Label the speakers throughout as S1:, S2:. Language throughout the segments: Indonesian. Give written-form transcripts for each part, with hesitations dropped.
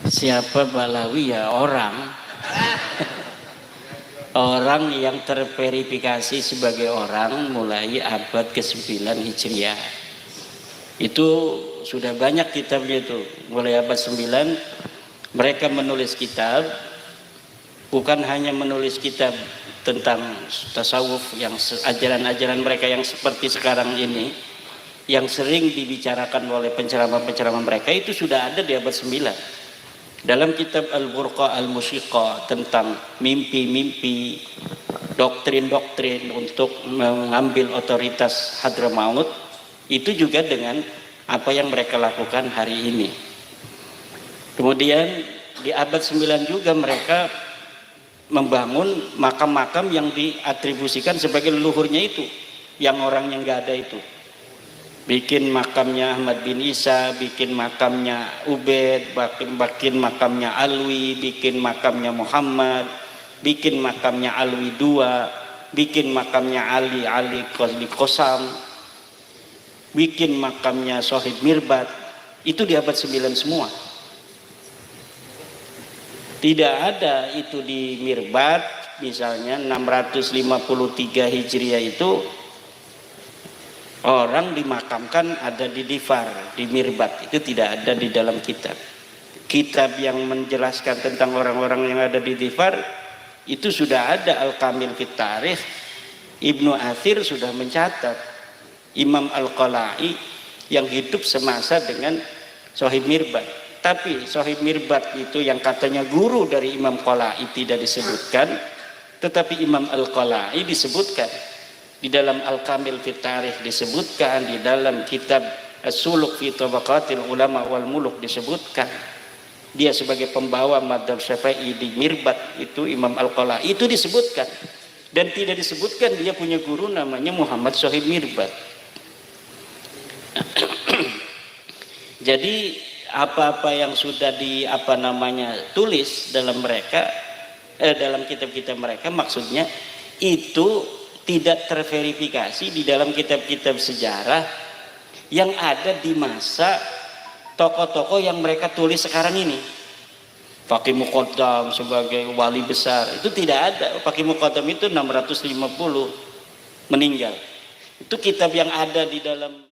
S1: Siapa Balawi? Ya orang yang terverifikasi sebagai orang mulai abad ke-9 Hijriah. Itu sudah banyak kitabnya itu. Mulai abad 9 mereka menulis kitab, bukan hanya menulis kitab tentang tasawuf yang ajaran-ajaran mereka yang seperti sekarang ini, yang sering dibicarakan oleh penceramah-penceramah mereka, itu sudah ada di abad 9. Dalam kitab Al-Burqa Al-Musyiqa tentang mimpi-mimpi, doktrin-doktrin untuk mengambil otoritas Hadramaut, itu juga dengan apa yang mereka lakukan hari ini. Kemudian di abad 9 juga mereka membangun makam-makam yang diatribusikan sebagai leluhurnya itu, yang orangnya nggak ada itu. Bikin makamnya Ahmad bin Isa, bikin makamnya Ubaid, bikin makamnya Alwi, bikin makamnya Muhammad, bikin makamnya Alwi II, bikin makamnya Ali Qosam, bikin makamnya Sohib Mirbat. Itu di abad 9 semua. Tidak ada itu di Mirbat, misalnya 653 Hijriah itu orang dimakamkan ada di Difar, di Mirbat. Itu tidak ada di dalam kitab. Kitab yang menjelaskan tentang orang-orang yang ada di Difar itu sudah ada. Al-Kamil fit Tarikh, Ibnu Athir sudah mencatat. Imam Al-Qala'i yang hidup semasa dengan Sohib Mirbat. Tapi Sohib Mirbat itu yang katanya guru dari Imam Qala'i tidak disebutkan, tetapi Imam Al-Qala'i disebutkan. Di dalam Al-Kamil fit Tarikh disebutkan, di dalam kitab As-Suluk fi Tabaqatil Ulama wal Muluk disebutkan. Dia sebagai pembawa madzhab Syafi'i di Mirbat itu Imam Al-Qala'i itu disebutkan. Dan tidak disebutkan dia punya guru namanya Muhammad Sohib Mirbat. Jadi apa-apa yang sudah tulis dalam mereka, dalam kitab-kitab mereka, maksudnya itu tidak terverifikasi di dalam kitab-kitab sejarah yang ada di masa tokoh-tokoh yang mereka tulis sekarang ini. Faqih Muqaddam sebagai wali besar itu tidak ada. Faqih Muqaddam itu 650 meninggal. Itu kitab yang ada di dalam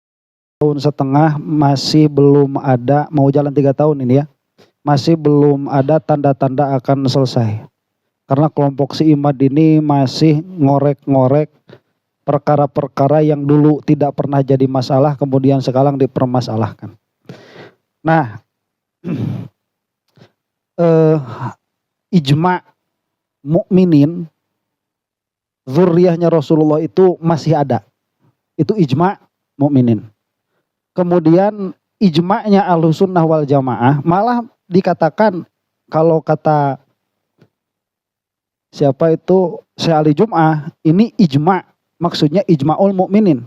S2: tahun setengah masih belum ada, mau jalan 3 tahun ini ya, masih belum ada tanda-tanda akan selesai. Karena kelompok si Imad ini masih ngorek-ngorek perkara-perkara yang dulu tidak pernah jadi masalah, kemudian sekarang dipermasalahkan. Nah, ijma' mukminin zurriyahnya Rasulullah itu masih ada. Itu ijma' mukminin. Kemudian ijma'nya Ahlussunnah wal Jamaah malah dikatakan, kalau kata siapa itu Syekh Ali Jum'ah, ini ijma', maksudnya ijma'ul mukminin.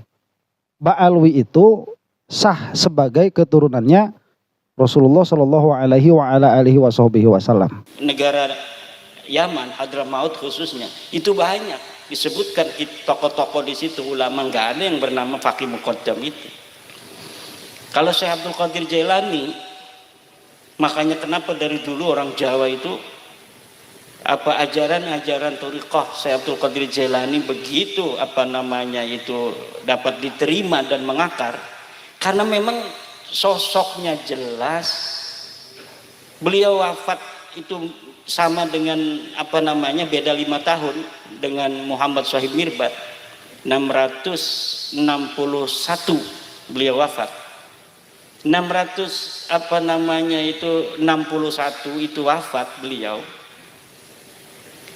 S2: Ba'alwi itu sah sebagai keturunannya Rasulullah Shallallahu Alaihi Wasallam.
S1: Negara Yaman, Hadramaut khususnya, itu banyak disebutkan tokoh-tokoh di situ, ulama, nggak ada yang bernama Faqih Muqaddam itu. Kalau Syekh Abdul Qadir Jailani, makanya kenapa dari dulu orang Jawa itu ajaran-ajaran thariqah Syekh Abdul Qadir Jailani begitu dapat diterima dan mengakar, karena memang sosoknya jelas. Beliau wafat itu sama dengan beda 5 tahun dengan Muhammad Sohib Mirbat. 661 beliau wafat. 61 itu wafat beliau.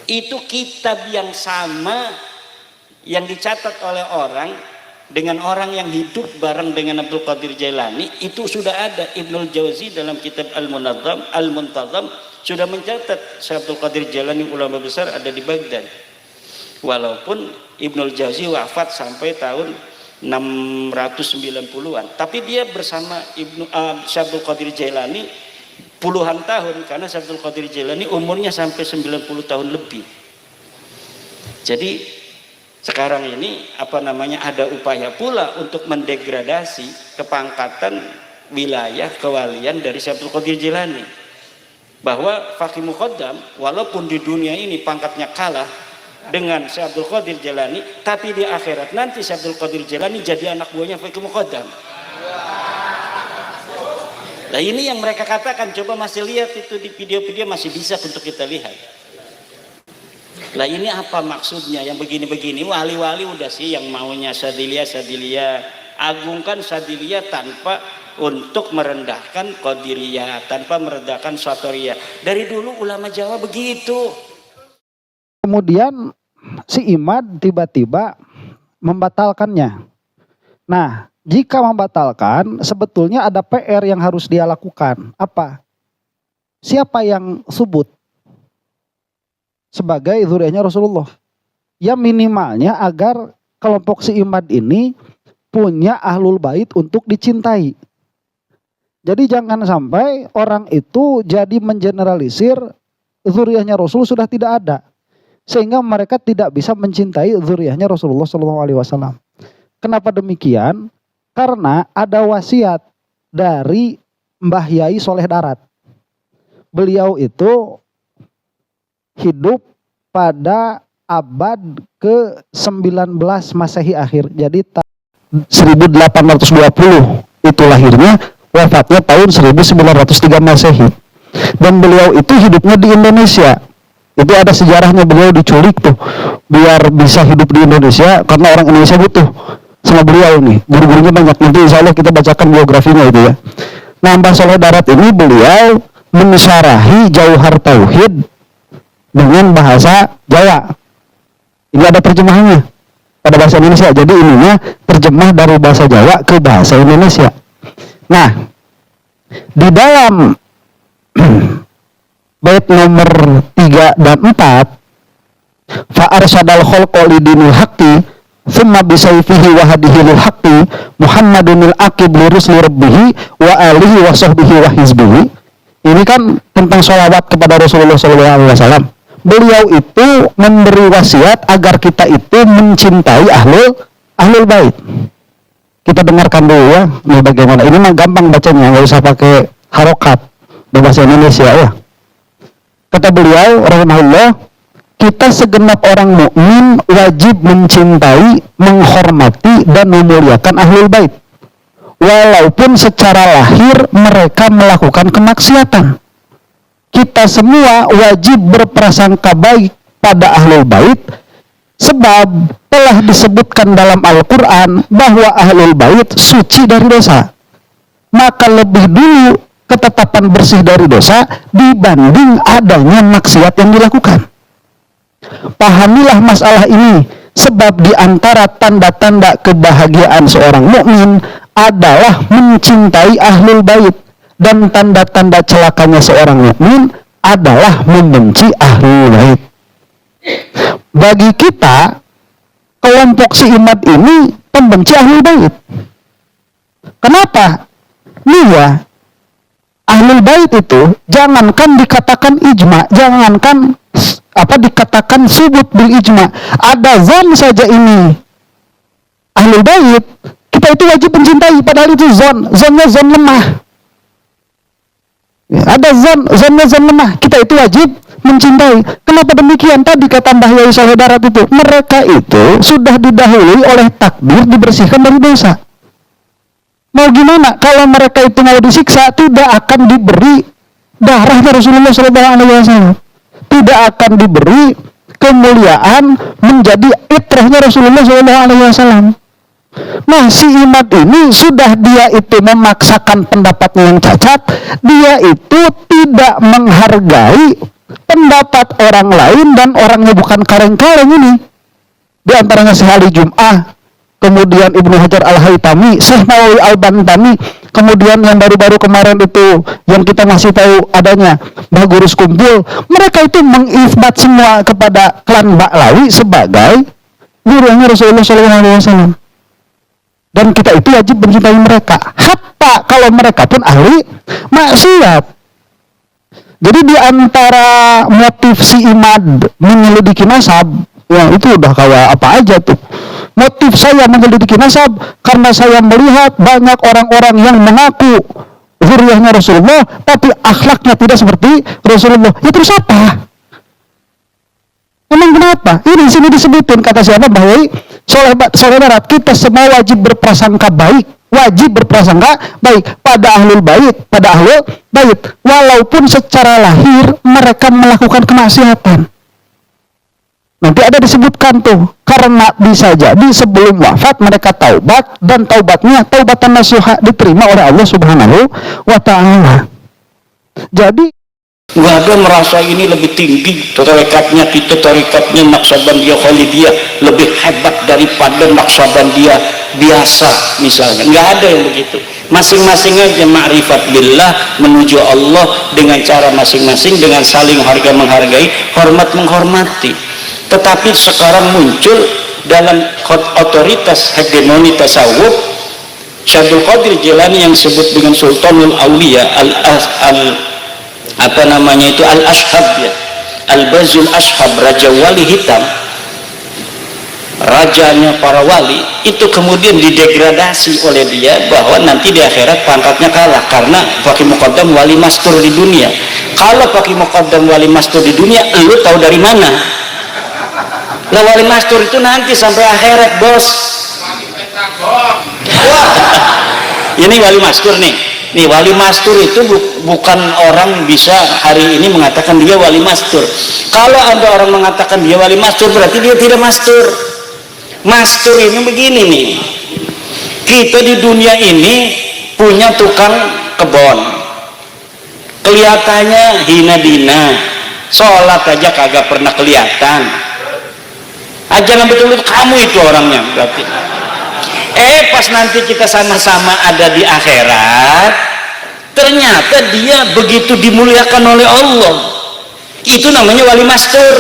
S1: Itu kitab yang sama yang dicatat oleh orang dengan orang yang hidup bareng dengan Abdul Qadir Jailani, itu sudah ada. Ibnul Jauzi dalam kitab Al-Muntazam sudah mencatat Syekh Abdul Qadir Jailani ulama besar ada di Baghdad. Walaupun Ibnul Jauzi wafat sampai tahun 690-an, tapi dia bersama Syekh Abdul Qadir Jailani puluhan tahun, karena Syekh Abdul Qadir Jailani umurnya sampai 90 tahun lebih. Jadi sekarang ini ada upaya pula untuk mendegradasi kepangkatan wilayah kewalian dari Syekh Abdul Qadir Jailani. bahwa Faqih Muqaddam walaupun di dunia ini pangkatnya kalah dengan Syekh Abdul Qadir Jailani, tapi di akhirat nanti Syekh Abdul Qadir Jailani jadi anak buahnya Faqih Muqaddam. Nah ini yang mereka katakan, coba masih lihat itu di video-video, masih bisa untuk kita lihat. Lah ini apa maksudnya yang begini-begini? Wali-wali udah sih yang maunya Syadziliyah, agungkan Syadziliyah tanpa untuk merendahkan Qadiriyah, tanpa merendahkan Syatoriyah. Dari dulu ulama Jawa begitu.
S2: Kemudian si Imad tiba-tiba membatalkannya. Nah, jika membatalkan, sebetulnya ada PR yang harus dia lakukan. Apa? Siapa yang subut sebagai dzurriyyahnya Rasulullah? Ya minimalnya agar kelompok si Imad ini punya ahlul bait untuk dicintai. Jadi jangan sampai orang itu jadi mengeneralisir dzurriyyahnya Rasul sudah tidak ada, sehingga mereka tidak bisa mencintai dzurriyyahnya Rasulullah SAW. Kenapa demikian? Karena ada wasiat dari Mbah Yai Soleh Darat. Beliau itu hidup pada abad ke-19 Masehi akhir. Jadi 1820 itu lahirnya, wafatnya tahun 1903 Masehi. Dan beliau itu hidupnya di Indonesia. Itu ada sejarahnya, beliau diculik tuh biar bisa hidup di Indonesia karena orang Indonesia butuh sama beliau nih. Guru-gurunya banyak, nanti insya Allah kita bacakan biografinya itu ya. Nah, Mbah Soleh Darat ini beliau mensyarahi Jauhar Tauhid dengan bahasa Jawa. Ini ada terjemahannya pada bahasa Indonesia. Jadi ininya terjemah dari bahasa Jawa ke bahasa Indonesia. Nah, di dalam bait nomor 3 dan 4, fa arsyadal khalqa lidinil haqqi thumma bisayfihi wa hadihi lil haqqi Muhammadunil aqib li rusli rabbih wa alihi wa sahbihi wa hizbihi. Ini kan tentang sholawat kepada Rasulullah SAW. Beliau itu memberi wasiat agar kita itu mencintai ahlul bait. Kita dengarkan dulu ya, ini bagaimana. Ini mah gampang bacanya, nggak usah pakai harokat bahasa Indonesia ya. Kata beliau rahimahullah, kita segenap orang mukmin wajib mencintai, menghormati dan memuliakan ahlul bait. Walaupun secara lahir mereka melakukan kemaksiatan. Kita semua wajib berprasangka baik pada ahlul bait sebab telah disebutkan dalam Al-Qur'an bahwa ahlul bait suci dari dosa. Maka lebih dulu ketetapan bersih dari dosa dibanding adanya maksiat yang dilakukan. Pahamilah masalah ini, sebab di antara tanda-tanda kebahagiaan seorang mukmin adalah mencintai ahlul bait, dan tanda-tanda celakanya seorang mukmin adalah membenci ahlul bait. Bagi kita, kelompok si Imad ini pembenci ahlul bait. Kenapa? Nih ya, ahlul bait itu jangankan dikatakan ijma, jangankan dikatakan subut bil ijma, ada zon saja ini ahlul bait, kita itu wajib mencintai, padahal itu zonnya zon lemah. Ya, ada zonnya zon lemah, kita itu wajib mencintai. Kenapa demikian? Tadi kata Mbah Yai Soleh Darat itu, mereka itu sudah didahului oleh takdir dibersihkan dari dosa. Mau gimana kalau mereka itu mau disiksa, tidak akan diberi darahnya Rasulullah SAW, tidak akan diberi kemuliaan menjadi itrahnya Rasulullah SAW. Nah, si Imad ini sudah dia itu memaksakan pendapatnya yang cacat, dia itu tidak menghargai pendapat orang lain dan orangnya bukan kaleng-kaleng ini. Di antaranya Syekh Ali Jum'ah, kemudian Ibnu Hajar Al-Haytami, Syekh Nawawi Al-Bantani, kemudian yang baru-baru kemarin itu yang kita masih tahu adanya Mbah Gurus Kumpul. Mereka itu mengisbat semua kepada klan Ba'lawi sebagai gurunya Rasulullah SAW. Dan kita itu wajib mencintai mereka, hatta kalau mereka pun ahli maksiat. Jadi di antara motif si Imad menyelidiki nasab, ya itu udah kayak apa aja tuh. Motif saya menyelidiki nasab karena saya melihat banyak orang-orang yang mengaku zuriyahnya Rasulullah, tapi akhlaknya tidak seperti Rasulullah. Ya terus apa? Memang kenapa? Ini di sini disebutin kata siapa bahwa soleh barat kita semua wajib berprasangka baik, pada ahlul bait, walaupun secara lahir mereka melakukan kemaksiatan. Nanti ada disebutkan tuh, karena bisa jadi sebelum wafat mereka taubat dan taubatnya taubatan nasuha diterima oleh Allah Subhanahu wa taala. Jadi
S1: nggak ada merasa ini lebih tinggi tarikatnya, kita tarikatnya Naqsabandiyah Khalidiyah lebih hebat daripada Naqsabandiyah biasa misalnya. Nggak ada yang begitu. Masing-masing aja ma'rifat billah, menuju Allah dengan cara masing-masing, dengan saling harga menghargai, hormat menghormati. Tetapi sekarang muncul dalam otoritas hegemoni tasawuf Syaikhul Qadir Jilani yang disebut dengan Sultanul Auliya al-Ashhab ya, Al-Bazul Ashhab, Raja Wali Hitam, rajanya para wali, itu kemudian didegradasi oleh dia bahwa nanti di akhirat pangkatnya kalah karena Faqih Muqaddam wali mastur di dunia. Kalau Faqih Muqaddam wali mastur di dunia, lu tahu dari mana? Lah wali mastur itu nanti sampai akhirat, bos. Ini wali mastur nih. Nih, wali mastur itu bukan orang bisa hari ini mengatakan dia wali mastur. Kalau ada orang mengatakan dia wali mastur, berarti dia tidak mastur. Mastur ini begini nih, kita di dunia ini punya tukang kebon, kelihatannya hina dina, sholat aja kagak pernah kelihatan. Jangan betul-betul kamu itu orangnya berarti. Pas nanti kita sama-sama ada di akhirat, ternyata dia begitu dimuliakan oleh Allah. Itu namanya wali mastur.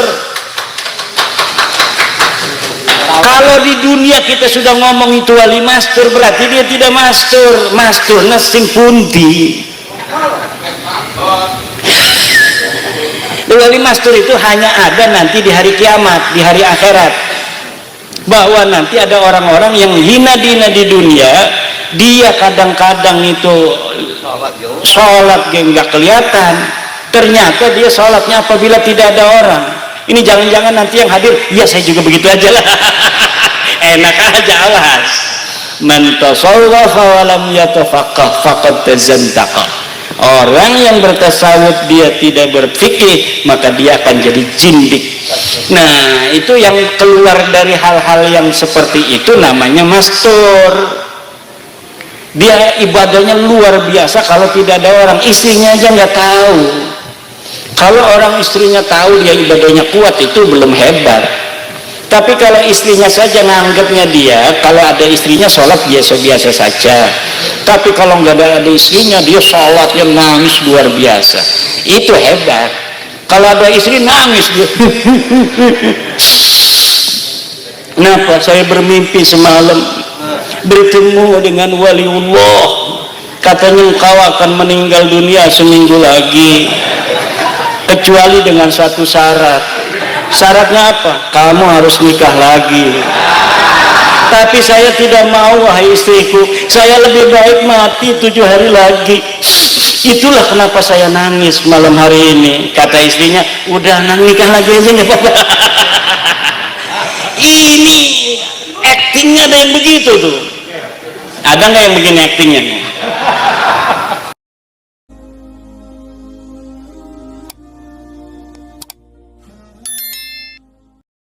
S1: Kalau di dunia kita sudah ngomong itu wali mastur, berarti dia tidak mastur. Masturnya sing pundi. Wali mastur itu hanya ada nanti di hari kiamat, di hari akhirat. Bahwa nanti ada orang-orang yang hina dina di dunia, dia kadang-kadang itu sholat nggak kelihatan, ternyata dia sholatnya apabila tidak ada orang. Ini jangan-jangan nanti yang hadir, ya saya juga begitu aja lah. Enak aja alas. Man tasawwafa wa lam yatafaqqah faqad tazandaqa. Orang yang bertasawuf dia tidak berfikih, maka dia akan jadi jindik. Nah, itu yang keluar dari hal-hal yang seperti itu namanya mastur. Dia ibadahnya luar biasa kalau tidak ada orang, istrinya aja nggak tahu. Kalau orang istrinya tahu dia ibadahnya kuat, itu belum hebat. Tapi kalau istrinya saja nganggapnya dia, kalau ada istrinya sholat biasa-biasa saja. Tapi kalau nggak ada istrinya, dia sholatnya nangis luar biasa. Itu hebat. Kalau ada istri nangis dia. Kenapa? Saya bermimpi semalam bertemu dengan waliullah. Katanya engkau akan meninggal dunia seminggu lagi, kecuali dengan satu syarat. Syaratnya apa? Kamu harus nikah lagi. Tapi saya tidak mau, wahai istriku, saya lebih baik mati 7 hari lagi. Itulah kenapa saya nangis malam hari ini. Kata istrinya, udah nikah lagi aja nggak apa-apa. Ini actingnya ada yang begitu tuh. Ada nggak yang begini actingnya?